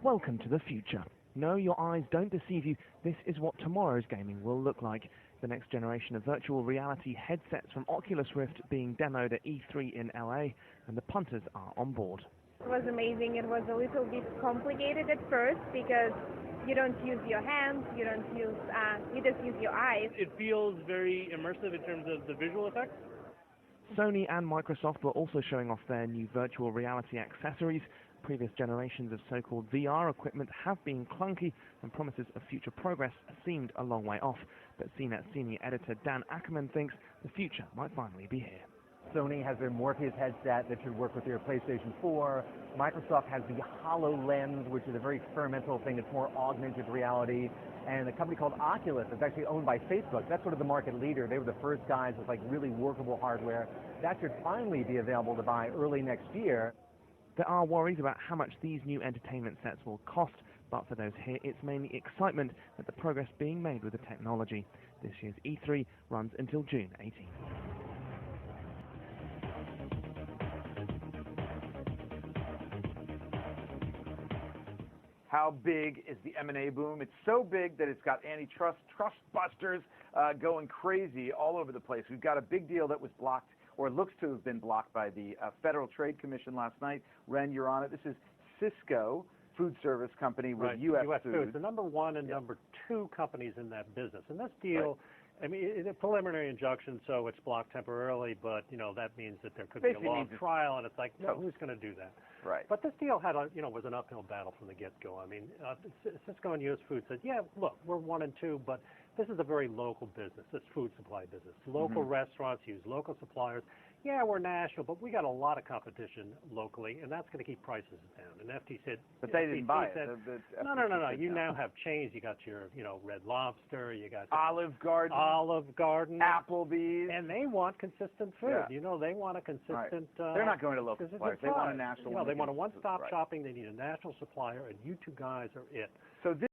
Welcome to the future. No, your eyes don't deceive you. This is what tomorrow's gaming will look like. The next generation of virtual reality headsets from Oculus Rift being demoed at E3 in LA, and the punters are on board. It was amazing. It was a little bit complicated at first because you don't use your hands, you just use your eyes. It feels very immersive in terms of the visual effects. Sony and Microsoft were also showing off their new virtual reality accessories. Previous generations of so-called VR equipment have been clunky, and promises of future progress seemed a long way off. But CNET senior editor Dan Ackerman thinks the future might finally be here. Sony has their Morpheus headset that should work with your PlayStation 4. Microsoft has the HoloLens, which is a very experimental thing. It's more augmented reality. And a company called Oculus, that's actually owned by Facebook. That's sort of the market leader. They were the first guys with like really workable hardware. That should finally be available to buy early next year. There are worries about how much these new entertainment sets will cost, but for those here, it's mainly excitement at the progress being made with the technology. This year's E3 runs until June 18th. How big is the M&A boom? It's so big that it's got antitrust trust busters going crazy all over the place. We've got a big deal that was blocked, or looks to have been blocked by the Federal Trade Commission last night. Ren, you're on it. This is Cisco, food service company with right. U.S. Foods. The number one and number two companies in that business. And this deal, I mean, it's a preliminary injunction, so it's blocked temporarily, but, you know, that means that there could be a long trial, and it's like, no, who's going to do that? Right. But this deal had, was an uphill battle from the get-go. I mean, Cisco and U.S. Foods said, yeah, look, we're 1 and 2, but this is a very local business, this food supply business. Local restaurants use local suppliers. Yeah, we're national, but we got a lot of competition locally, and that's going to keep prices down. And FTC said, but they didn't buy it. No. You now have chains. You got your, Red Lobster. You got Olive Garden, Applebee's, and they want consistent food. Yeah. They want a consistent. They're not going to local suppliers. They want a national. They want a one-stop shopping. They need a national supplier, and you two guys are it. So this